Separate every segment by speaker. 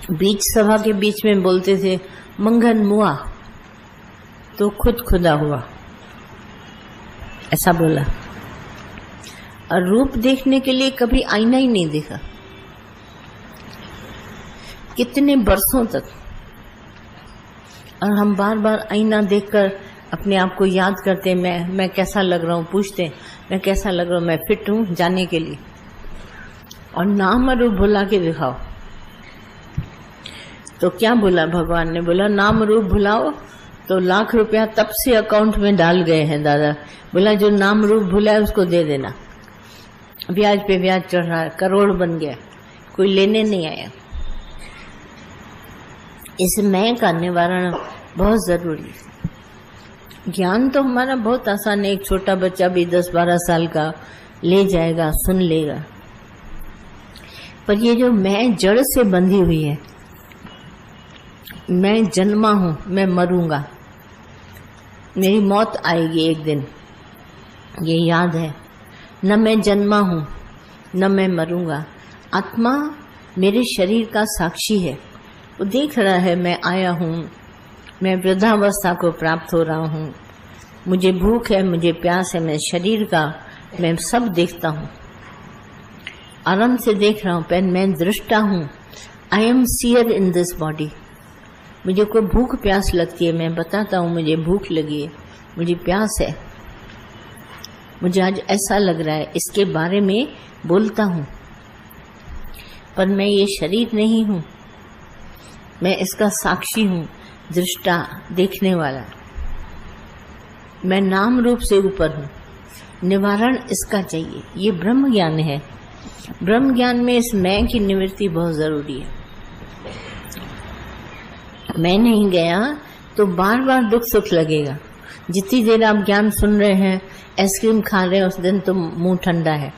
Speaker 1: बीच सभा के बीच में बोलते थे मंगन मुआ तो खुद खुदा हुआ, ऐसा बोला। और रूप देखने के लिए कभी आईना ही नहीं देखा, कितने बरसों तक। और हम बार बार आईना देखकर अपने आप को याद करते, मैं कैसा लग रहा हूँ, पूछते मैं कैसा लग रहा हूँ, मैं फिट हूँ जाने के लिए। और नाम रूप भुला के दिखाओ। तो क्या बोला भगवान ने? बोला नाम रूप भुलाओ तो लाख रुपया तब से अकाउंट में डाल गए हैं दादा। बोला जो नाम रूप भुला है उसको दे देना, ब्याज पे ब्याज चढ़ रहा है, करोड़ बन गया, कोई लेने नहीं आया। इस मैं का निवारण बहुत जरूरी है। ज्ञान तो हमारा बहुत आसान है, एक छोटा बच्चा भी 10-12 साल का ले जाएगा, सुन लेगा। पर ये जो मैं जड़ से बंधी हुई है, मैं जन्मा हूं, मैं मरूंगा, मेरी मौत आएगी एक दिन, ये याद है। न मैं जन्मा हूं न मैं मरूंगा। आत्मा मेरे शरीर का साक्षी है, वो देख रहा है मैं आया हूं, मैं वृद्धावस्था को प्राप्त हो रहा हूं, मुझे भूख है, मुझे प्यास है, मैं शरीर का, मैं सब देखता हूं, आराम से देख रहा हूं। पर मैं दृष्टा हूं, I am seer in this body. मुझे कोई भूख प्यास लगती है, मैं बताता हूँ मुझे भूख लगी है, मुझे प्यास है, मुझे आज ऐसा लग रहा है, इसके बारे में बोलता हूँ। पर मैं ये शरीर नहीं हूँ, मैं इसका साक्षी हूँ, दृष्टा, देखने वाला। मैं नाम रूप से ऊपर हूँ, निवारण इसका चाहिए। ये ब्रह्म ज्ञान है। ब्रह्म ज्ञान में इस मैं की निवृत्ति बहुत जरूरी है। मैं नहीं गया तो बार बार दुख सुख लगेगा। जितनी देर आप ज्ञान सुन रहे हैं, आइसक्रीम खा रहे हैं, उस दिन तो मुंह ठंडा है।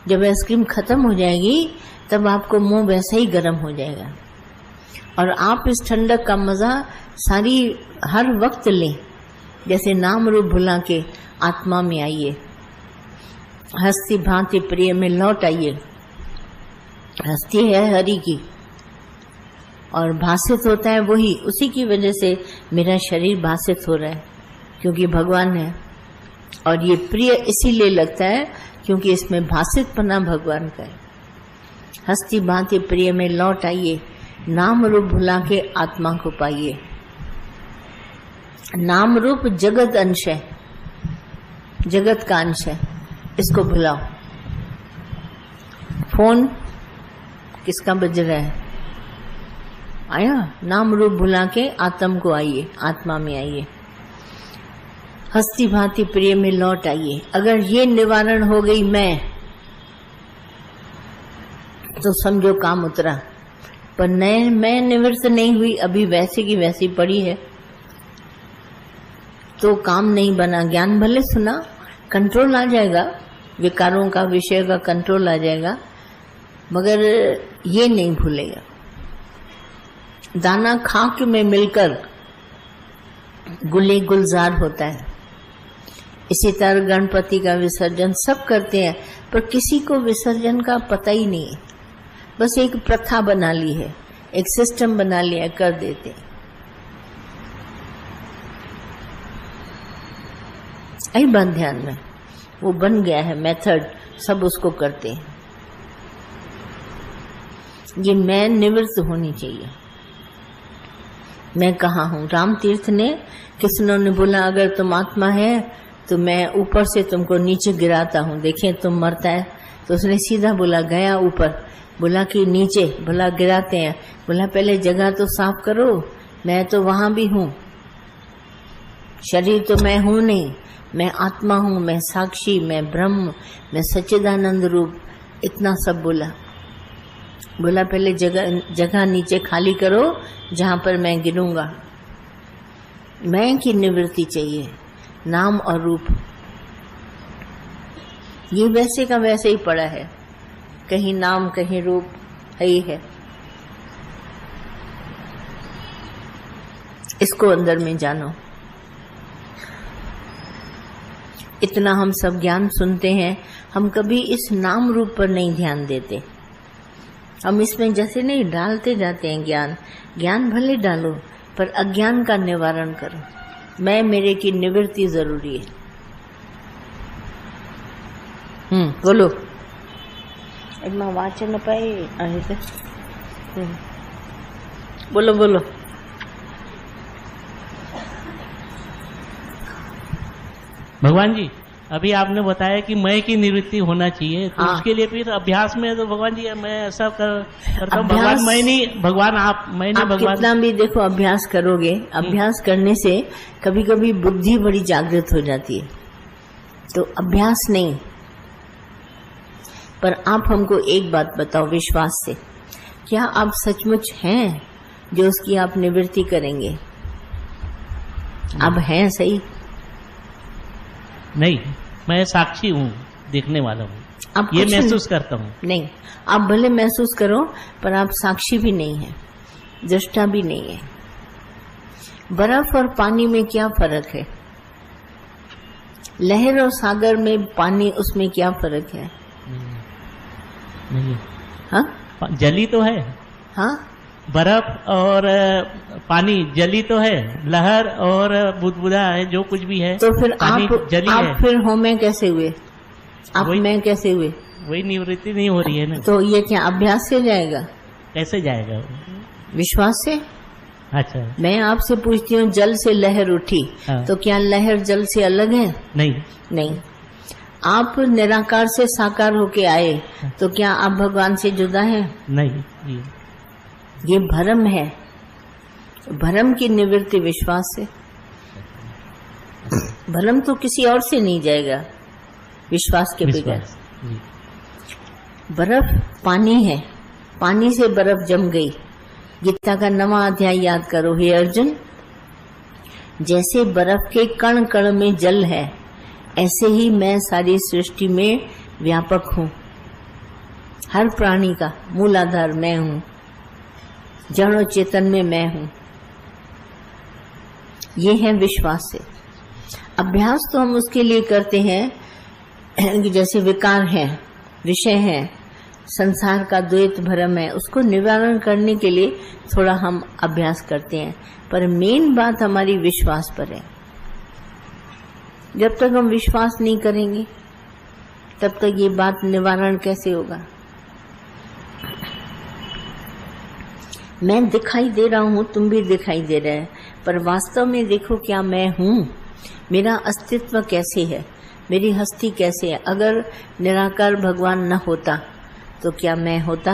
Speaker 1: जब आइसक्रीम खत्म हो जाएगी तब आपको मुंह वैसा ही गर्म हो जाएगा। और आप इस ठंडक का मजा हर वक्त लें। जैसे नाम रूप भुला के आत्मा में आइए, हस्ती भांति प्रिय में लौट आइए। हस्ती है हरि की और भाषित होता है वही, उसी की वजह से मेरा शरीर भाषित हो रहा है, क्योंकि भगवान है। और ये प्रिय इसीलिए लगता है क्योंकि इसमें भाषितपना भगवान का है। हस्ती भांति प्रिय में लौट आइए, नाम रूप भुला के आत्मा को पाइए। नाम रूप जगत अंश है, जगत का अंश है, इसको भुलाओ। फोन किसका बज रहा है? आया? नाम रूप भुला के आत्म को आइए, आत्मा में आइए, हस्ती भांति प्रिय में लौट आइए। अगर ये निवारण हो गई मैं, तो समझो काम उतरा। पर नए मैं निवृत्त नहीं हुई, अभी वैसे की वैसी पड़ी है, तो काम नहीं बना। ज्ञान भले सुना, कंट्रोल आ जाएगा, विकारों का, विषय का कंट्रोल आ जाएगा, मगर ये नहीं भूलेगा। दाना खाक में मिलकर गुले गुलजार होता है। इसी तरह गणपति का विसर्जन सब करते हैं, पर किसी को विसर्जन का पता ही नहीं है। बस एक प्रथा बना ली है, एक सिस्टम बना लिया है, कर देते हैं। आई बात ध्यान में, वो बन गया है मेथड, सब उसको करते हैं। ये मैं निवृत्त होनी चाहिए। मैं कहाँ हूँ? राम तीर्थ ने, किसनों ने बोला अगर तुम आत्मा है तो मैं ऊपर से तुमको नीचे गिराता हूँ, देखें तुम मरता है। तो उसने सीधा बोला, गया ऊपर, बोला कि नीचे, बोला गिराते हैं, बोला पहले जगह तो साफ करो, मैं तो वहां भी हूँ, शरीर तो मैं हूँ नहीं, मैं आत्मा हूँ, मैं साक्षी, मैं ब्रह्म, मैं सच्चिदानंद रूप, इतना सब बोला। बोला पहले जगह नीचे खाली करो जहां पर मैं गिरूंगा। मैं की निवृत्ति चाहिए, नाम और रूप। ये वैसे का वैसे ही पड़ा है, कहीं नाम कहीं रूप है ही है। इसको अंदर में जानो। इतना हम सब ज्ञान सुनते हैं, हम कभी इस नाम रूप पर नहीं ध्यान देते। हम इसमें जैसे नहीं डालते जाते हैं ज्ञान, ज्ञान भले डालो पर अज्ञान का निवारण करो। मैं मेरे की निवृत्ति जरूरी है। बोलो एमा वाचन पाए आहे ते बोलो बोलो।
Speaker 2: भगवान जी, अभी आपने बताया कि मैं की निवृत्ति होना चाहिए, तो उसके लिए फिर अभ्यास में तो भगवान जी मैं ऐसा करता हूँ, भगवान मैं नहीं, भगवान आप, मैं नहीं, भगवान।
Speaker 1: कितना भी देखो अभ्यास करोगे, अभ्यास करने से कभी कभी बुद्धि बड़ी जागृत हो जाती है, तो अभ्यास नहीं। पर आप हमको एक बात बताओ विश्वास से, क्या आप सचमुच हैं जो उसकी आप निवृत्ति करेंगे? आप हैं सही?
Speaker 2: नहीं, मैं साक्षी हूँ, देखने वाला हूँ, आप ये महसूस करता हूँ।
Speaker 1: नहीं, आप भले महसूस करो पर आप साक्षी भी नहीं है, दृष्टा भी नहीं है। बर्फ और पानी में क्या फर्क है? लहर और सागर में पानी, उसमें क्या फर्क है?
Speaker 2: नहीं।
Speaker 1: हाँ,
Speaker 2: जली तो है। हाँ, बर्फ और पानी जली तो है, लहर और बुदबुदा है, जो कुछ भी है।
Speaker 1: तो फिर आप
Speaker 2: जली
Speaker 1: आप
Speaker 2: है।
Speaker 1: फिर हो मैं कैसे हुए? आप मैं कैसे हुए?
Speaker 2: वही निवृत्ति नहीं हो रही है ना।
Speaker 1: तो ये क्या अभ्यास से जाएगा?
Speaker 2: कैसे जाएगा?
Speaker 1: विश्वास से।
Speaker 2: अच्छा,
Speaker 1: मैं आपसे पूछती हूँ, जल से लहर उठी,
Speaker 2: हाँ।
Speaker 1: तो क्या लहर जल से अलग है?
Speaker 2: नहीं।
Speaker 1: नहीं। आप निराकार से साकार होके आए, तो क्या आप भगवान से जुदा हैं?
Speaker 2: नहीं।
Speaker 1: ये भ्रम है। भ्रम की निवृत्ति विश्वास से। भ्रम तो किसी और से नहीं जाएगा विश्वास के बगैर। बर्फ पानी है, पानी से बर्फ जम गई। गीता का 9वां अध्याय याद करो हे अर्जुन। जैसे बर्फ के कण कण में जल है, ऐसे ही मैं सारी सृष्टि में व्यापक हूँ। हर प्राणी का मूलाधार मैं हूँ, जड़ और चेतन में मैं हूँ। ये है विश्वास से। अभ्यास तो हम उसके लिए करते हैं कि जैसे विकार है, विषय है, संसार का द्वैत भ्रम है, उसको निवारण करने के लिए थोड़ा हम अभ्यास करते हैं, पर मेन बात हमारी विश्वास पर है। जब तक हम विश्वास नहीं करेंगे तब तक ये बात निवारण कैसे होगा? मैं दिखाई दे रहा हूँ, तुम भी दिखाई दे रहे हैं, पर वास्तव में देखो क्या मैं हूँ? मेरा अस्तित्व कैसे है? मेरी हस्ती कैसे है? अगर निराकार भगवान न होता तो क्या मैं होता?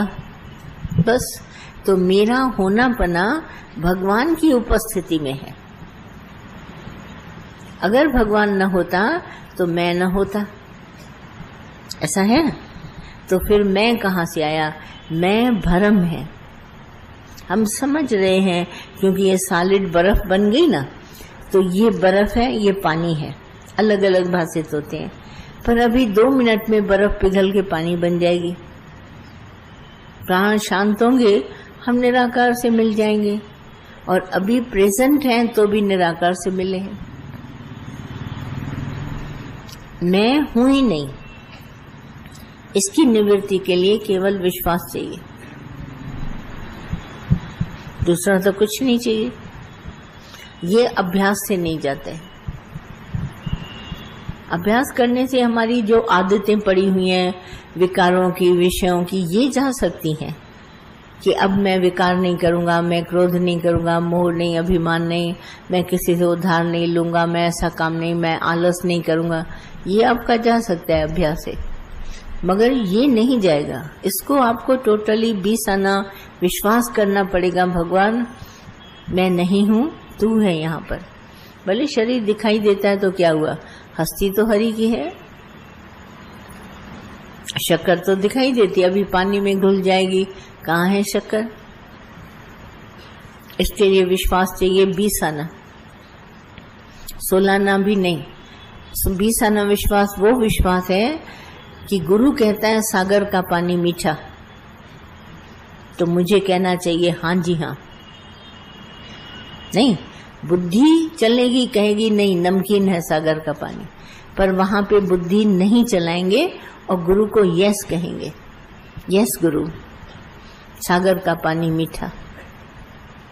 Speaker 1: बस, तो मेरा होना पना भगवान की उपस्थिति में है। अगर भगवान न होता तो मैं न होता। ऐसा है? तो फिर मैं कहाँ से आया? मैं भ्रम है। हम समझ रहे हैं क्योंकि ये सॉलिड बर्फ बन गई ना, तो ये बर्फ है, ये पानी है, अलग अलग भाषित होते हैं, पर अभी 2 मिनट में बर्फ पिघल के पानी बन जाएगी। प्राण शांत होंगे, हम निराकार से मिल जाएंगे, और अभी प्रेजेंट हैं तो भी निराकार से मिले हैं। मैं हूं ही नहीं। इसकी निवृत्ति के लिए केवल विश्वास चाहिए, दूसरा तो कुछ नहीं चाहिए। ये अभ्यास से नहीं जाता है। अभ्यास करने से हमारी जो आदतें पड़ी हुई हैं विकारों की, विषयों की, ये जा सकती हैं कि अब मैं विकार नहीं करूंगा, मैं क्रोध नहीं करूंगा, मोह नहीं, अभिमान नहीं, मैं किसी से उधार नहीं लूंगा, मैं ऐसा काम नहीं, मैं आलस नहीं करूंगा। ये आपका जा सकता है अभ्यास से, मगर ये नहीं जाएगा। इसको आपको टोटली 20 आना विश्वास करना पड़ेगा। भगवान मैं नहीं हूँ, तू है यहाँ पर। भले शरीर दिखाई देता है तो क्या हुआ, हस्ती तो हरि की है। शक्कर तो दिखाई देती है, अभी पानी में घुल जाएगी, कहाँ है शक्कर? इसके लिए विश्वास चाहिए 20 आना, 16 आना भी नहीं। 20 आना विश्वास वो विश्वास है कि गुरु कहता है सागर का पानी मीठा, तो मुझे कहना चाहिए हाँ जी हाँ। नहीं, बुद्धि चलेगी, कहेगी नहीं नमकीन है सागर का पानी, पर वहां पे बुद्धि नहीं चलाएंगे और गुरु को यस कहेंगे, यस गुरु। सागर का पानी मीठा,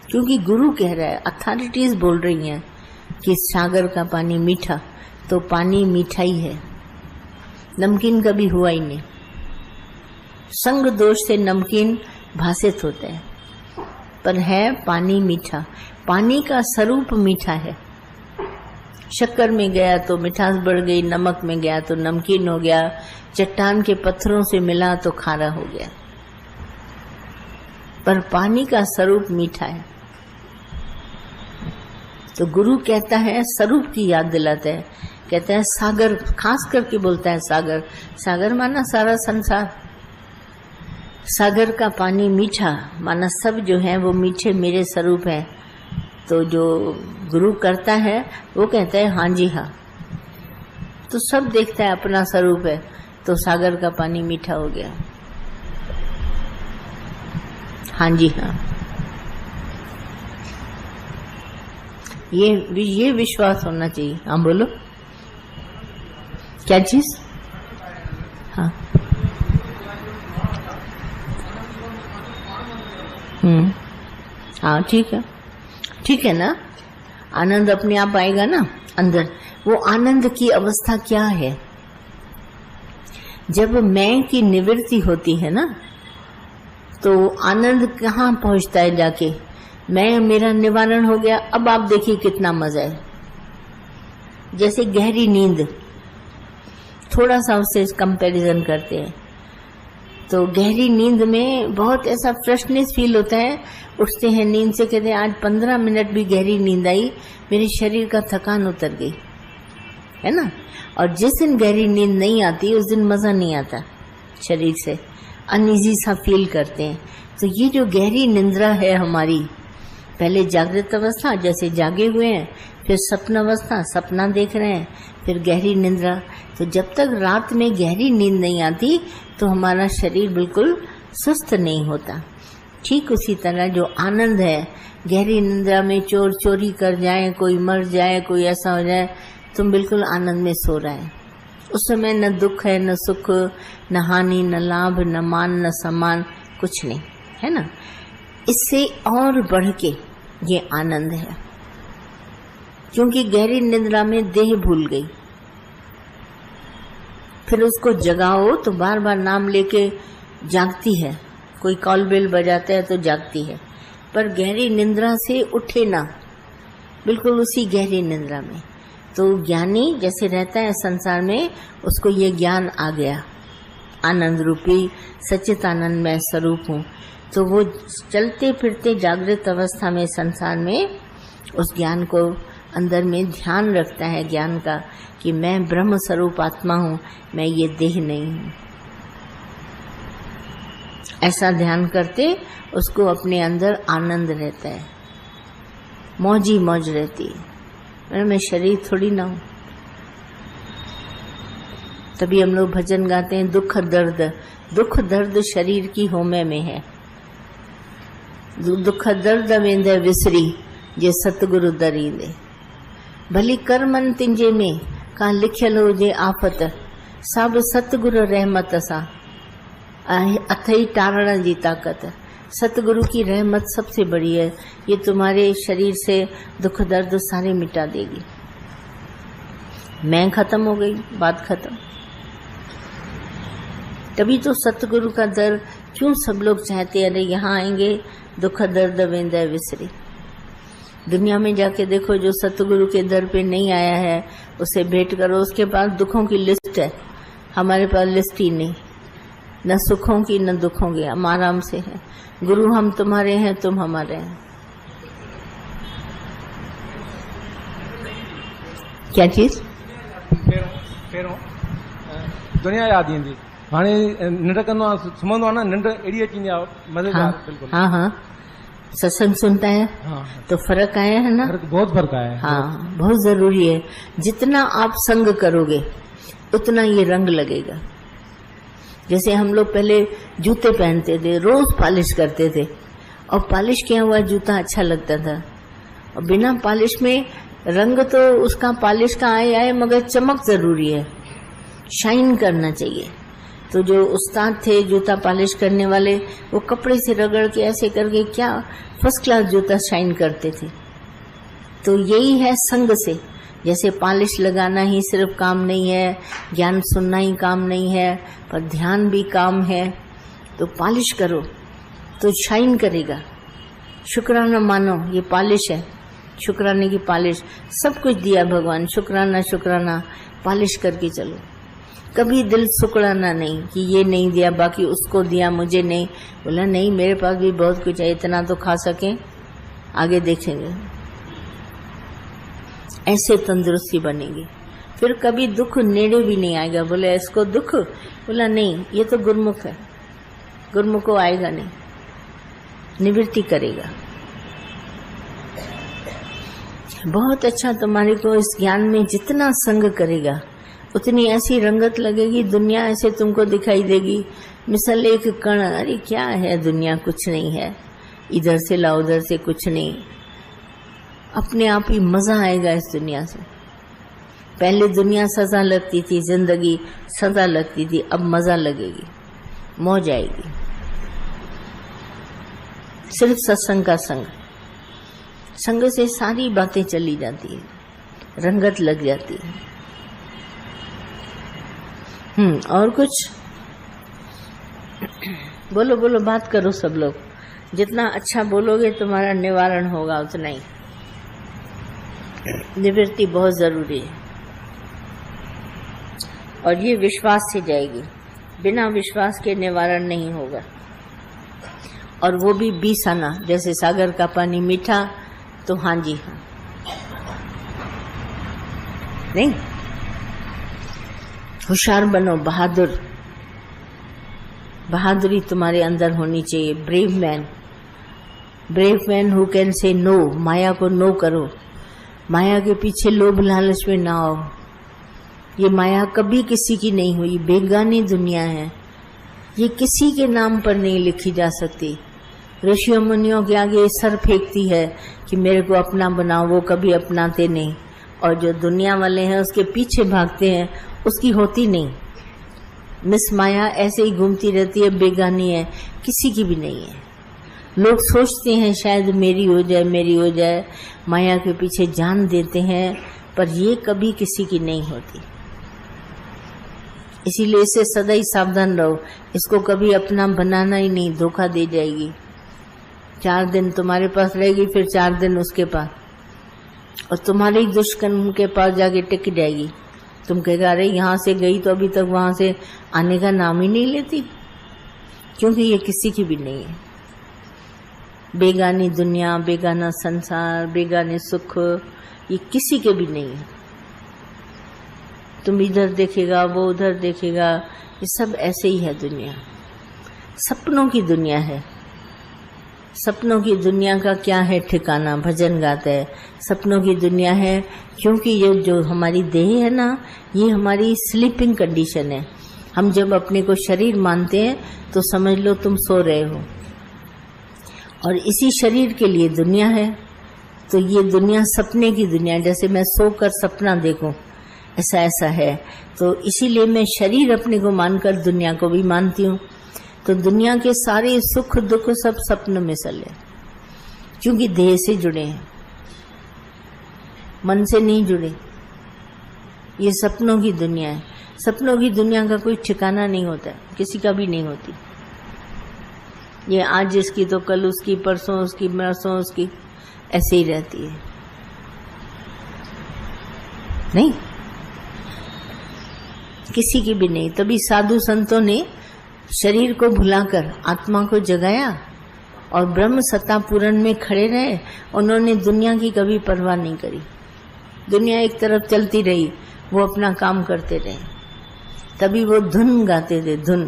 Speaker 1: क्योंकि गुरु कह रहा है, अथॉरिटीज बोल रही हैं कि सागर का पानी मीठा, तो पानी मीठा ही है, नमकीन कभी हुआ ही नहीं। संग दोष से नमकीन भासित होता है, पर है पानी मीठा। पानी का स्वरूप मीठा है। शक्कर में गया तो मिठास बढ़ गई, नमक में गया तो नमकीन हो गया, चट्टान के पत्थरों से मिला तो खारा हो गया, पर पानी का स्वरूप मीठा है। तो गुरु कहता है, स्वरूप की याद दिलाता है, कहता है सागर, खास करके बोलता है सागर। सागर माना सारा संसार। सागर का पानी मीठा माना सब जो है वो मीठे मेरे स्वरूप है। तो जो गुरु करता है वो कहता है हाँ जी हाँ, तो सब देखता है अपना स्वरूप है, तो सागर का पानी मीठा हो गया। हाँ जी हाँ, ये विश्वास होना चाहिए। हाँ बोलो, क्या चीज? हाँ हाँ ठीक है, ठीक है ना। आनंद अपने आप आएगा ना अंदर। वो आनंद की अवस्था क्या है? जब मैं की निवृत्ति होती है ना, तो आनंद कहाँ पहुंचता है जाके? मैं, मेरा निवारण हो गया। अब आप देखिए कितना मजा है। जैसे गहरी नींद, थोड़ा सा उससे कंपैरिजन करते हैं, तो गहरी नींद में बहुत ऐसा फ्रेशनेस फील होता है। उठते हैं नींद से, कहते हैं आज 15 मिनट भी गहरी नींद आई, मेरे शरीर का थकान उतर गई, है ना। और जिस दिन गहरी नींद नहीं आती उस दिन मजा नहीं आता, शरीर से अनईजी सा फील करते हैं। तो ये जो गहरी निंद्रा है हमारी, पहले जागृत अवस्था जैसे जागे हुए हैं, फिर सपन अवस्था सपना देख रहे हैं, फिर गहरी निंद्रा। तो जब तक रात में गहरी नींद नहीं आती तो हमारा शरीर बिल्कुल सुस्त नहीं होता। ठीक उसी तरह जो आनंद है, गहरी निंद्रा में चोर चोरी कर जाए, कोई मर जाए, कोई ऐसा हो जाए, तुम बिल्कुल आनंद में सो रहा है। उस समय न दुख है, न सुख, न हानि, न लाभ, न मान, न सम्मान, कुछ नहीं, है ना। इससे और बढ़ के ये आनंद है, क्योंकि गहरी निद्रा में देह भूल गई। फिर उसको जगाओ तो बार बार नाम लेके जागती है, कोई कॉल बेल बजाता है तो जागती है, पर गहरी निद्रा से उठे ना, बिल्कुल उसी गहरी निद्रा में। तो ज्ञानी जैसे रहता है संसार में, उसको ये ज्ञान आ गया, आनंद रूपी सच्चित आनंद मैं स्वरूप हूँ। तो वो चलते फिरते जागृत अवस्था में संसार में उस ज्ञान को अंदर में ध्यान रखता है, ज्ञान का, कि मैं ब्रह्म स्वरूप आत्मा हूँ, मैं ये देह नहीं हूँ। ऐसा ध्यान करते उसको अपने अंदर आनंद रहता है, मौजी मौज रहती है। मैं शरीर थोड़ी ना हूँ। तभी हम लोग भजन गाते हैं, दुख दर्द, दुख दर्द शरीर की होमे में है, दुख दर्द वेंद विसरी जे सतगुरु दरी दे। भली कर मन तिंजे में का लिखियल हो जे आफत, सब सतगुरु रहमत सा अथई टारण जी ताकत। सतगुरु की रहमत सबसे बड़ी है, ये तुम्हारे शरीर से दुख दर्द सारे मिटा देगी। मैं खत्म हो गई, बात खत्म। तभी तो सतगुरु का दर क्यों सब लोग चाहते, अरे यहाँ आएंगे दुख दर्द वेंद विसरी। दुनिया में जाके देखो, जो सतगुरु के दर पे नहीं आया है उसे भेंट करो, उसके पास दुखों की लिस्ट है, हमारे पास लिस्ट ही नहीं, न सुखों की न दुखों की, हम आराम से हैं। गुरु हम तुम्हारे हैं, तुम हमारे हैं। क्या चीज?
Speaker 3: दुनिया याद ईंदी। हाणे निंड कंदो आहे, सुम्हंदो आहे न, निंड अहिड़ी अची वेंदी आहे, मज़ेदार बिल्कुल।
Speaker 1: हाँ हाँ, सत्संग सुनता है
Speaker 3: हाँ,
Speaker 1: तो फर्क आया है ना।
Speaker 3: बहुत फर्क आया है।
Speaker 1: हाँ, बहुत जरूरी है। जितना आप संग करोगे उतना ये रंग लगेगा। जैसे हम लोग पहले जूते पहनते थे, रोज पॉलिश करते थे, और पॉलिश किया हुआ जूता अच्छा लगता था। और बिना पॉलिश में रंग तो उसका पॉलिश का आए, मगर चमक जरूरी है, शाइन करना चाहिए। तो जो उस्ताद थे जूता पॉलिश करने वाले, वो कपड़े से रगड़ के ऐसे करके क्या फर्स्ट क्लास जूता शाइन करते थे। तो यही है संग से, जैसे पॉलिश लगाना ही सिर्फ काम नहीं है, ज्ञान सुनना ही काम नहीं है, पर ध्यान भी काम है। तो पॉलिश करो तो शाइन करेगा। शुक्राना मानो, ये पॉलिश है, शुक्राने की पॉलिश। सब कुछ दिया भगवान, शुक्राना शुक्राना, पॉलिश करके चलो। कभी दिल सुकड़ाना नहीं कि ये नहीं दिया, बाकी उसको दिया, मुझे नहीं। बोला नहीं, मेरे पास भी बहुत कुछ है, इतना तो खा सकें, आगे देखेंगे। ऐसे तंदुरुस्ती बनेगी। फिर कभी दुख नेड़े भी नहीं आएगा। बोले इसको दुख, बोला नहीं, ये तो गुरमुख है, गुरमुख को आएगा नहीं, निवृत्ति करेगा। बहुत अच्छा। तुम्हारे को इस ज्ञान में जितना संग करेगा उतनी ऐसी रंगत लगेगी, दुनिया ऐसे तुमको दिखाई देगी। मिसल एक कण, अरे क्या है दुनिया, कुछ नहीं है, इधर से ला उधर से कुछ नहीं। अपने आप ही मजा आएगा इस दुनिया से। पहले दुनिया सजा लगती थी, जिंदगी सजा लगती थी, अब मजा लगेगी, मौज आएगी। सिर्फ सत्संग का संग, संग से सारी बातें चली जाती है, रंगत लग जाती है। और कुछ बोलो, बोलो, बात करो सब लोग। जितना अच्छा बोलोगे तुम्हारा निवारण होगा उतना ही। निवृत्ति बहुत जरूरी है और ये विश्वास से जाएगी। बिना विश्वास के निवारण नहीं होगा। और वो भी 20 आना, जैसे सागर का पानी मीठा तो हाँ जी हाँ, नहीं। होशियार बनो, बहादुर, बहादुरी तुम्हारे अंदर होनी चाहिए। Brave man, brave man who can say no. Maya को नो करो, माया के पीछे लोभ लालच में ना आओ। ये माया कभी किसी की नहीं हुई, बेगानी दुनिया है, ये किसी के नाम पर नहीं लिखी जा सकती। ऋषियों मुनियों के आगे सर फेंकती है कि मेरे को अपना बनाओ, वो कभी अपनाते नहीं। और जो दुनिया वाले हैं उसके पीछे भागते हैं, उसकी होती नहीं। मिस माया ऐसे ही घूमती रहती है, बेगानी है, किसी की भी नहीं है। लोग सोचते हैं शायद मेरी हो जाए, मेरी हो जाए, माया के पीछे जान देते हैं, पर ये कभी किसी की नहीं होती। इसीलिए इससे सदा ही सावधान रहो। इसको कभी अपना बनाना ही नहीं, धोखा दे जाएगी। 4 दिन तुम्हारे पास रहेगी, फिर 4 दिन उसके पास, और तुम्हारे ही दुष्कर्म के पास जाके टिक जाएगी। तुम कहेगा अरे यहाँ से गई तो अभी तक वहां से आने का नाम ही नहीं लेती, क्योंकि ये किसी की भी नहीं है। बेगानी दुनिया, बेगाना संसार, बेगाने सुख, ये किसी के भी नहीं है। तुम इधर देखेगा, वो उधर देखेगा, ये सब ऐसे ही है दुनिया। सपनों की दुनिया है। सपनों की दुनिया का क्या है ठिकाना, भजन गाते हैं। सपनों की दुनिया है क्योंकि ये जो हमारी देह है ना, ये हमारी स्लीपिंग कंडीशन है। हम जब अपने को शरीर मानते हैं तो समझ लो तुम सो रहे हो, और इसी शरीर के लिए दुनिया है। तो ये दुनिया सपने की दुनिया है, जैसे मैं सोकर सपना देखूं, ऐसा ऐसा है। तो इसीलिए मैं शरीर अपने को मानकर दुनिया को भी मानती हूँ। तो दुनिया के सारे सुख दुख सब सपन में चले, क्योंकि देह से जुड़े हैं, मन से नहीं जुड़े। ये सपनों की दुनिया है। सपनों की दुनिया का कोई ठिकाना नहीं होता है, किसी का भी नहीं होती। ये आज इसकी तो कल उसकी, परसों उसकी, परसों उसकी, ऐसे ही रहती है। नहीं, किसी की भी नहीं। तभी साधु संतों ने शरीर को भुलाकर आत्मा को जगाया और ब्रह्म सत्ता पूरण में खड़े रहे। उन्होंने दुनिया की कभी परवाह नहीं करी। दुनिया एक तरफ चलती रही, वो अपना काम करते रहे। तभी वो धुन गाते थे, धुन,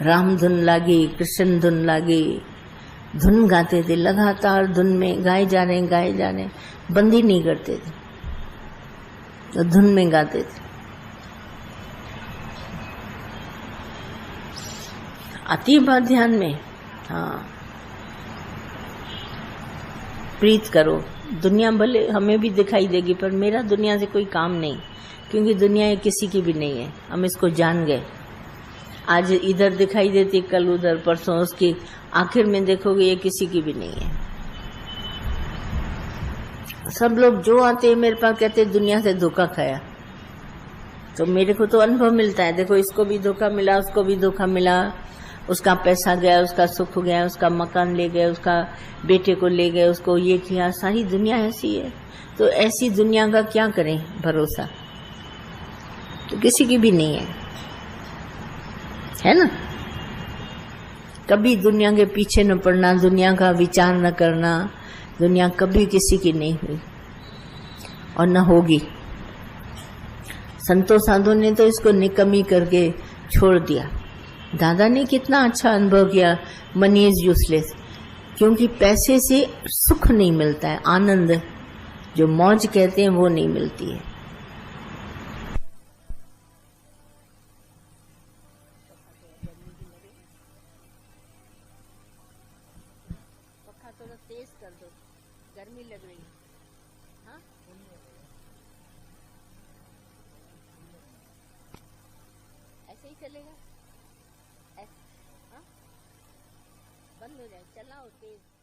Speaker 1: राम धुन लागी, कृष्ण धुन लागी, धुन गाते थे लगातार। धुन में गाए जा रहे, गाए जा रहे, बंद ही नहीं करते थे, तो धुन में गाते थे। आती बात ध्यान में। हाँ, प्रीत करो। दुनिया भले हमें भी दिखाई देगी, पर मेरा दुनिया से कोई काम नहीं, क्योंकि दुनिया किसी की भी नहीं है। हम इसको जान गए। आज इधर दिखाई देती, कल उधर, परसों उसकी, आखिर में देखोगे ये किसी की भी नहीं है। सब लोग जो आते हैं मेरे पास कहते हैं दुनिया से धोखा खाया। तो मेरे को तो अनुभव मिलता है, देखो इसको भी धोखा मिला, उसको भी धोखा मिला, उसका पैसा गया, उसका सुख गया, उसका मकान ले गए, उसका बेटे को ले गए, उसको ये किया। सारी दुनिया ऐसी है, तो ऐसी दुनिया का क्या करें भरोसा, तो किसी की भी नहीं है ना। कभी दुनिया के पीछे न पड़ना, दुनिया का विचार न करना। दुनिया कभी किसी की नहीं हुई और न होगी। संतों साधुओं ने तो इसको निकम्मी करके छोड़ दिया। दादा ने कितना अच्छा अनुभव किया, मनी इज यूजलेस, क्योंकि पैसे से सुख नहीं मिलता है, आनंद जो मौज कहते हैं वो नहीं मिलती है। पक्का थोड़ा तेज कर दो, गर्मी लग रही है। हाँ, ऐसे ही चलेगा, हाँ? बंद हो जाए, चलाओ तेज।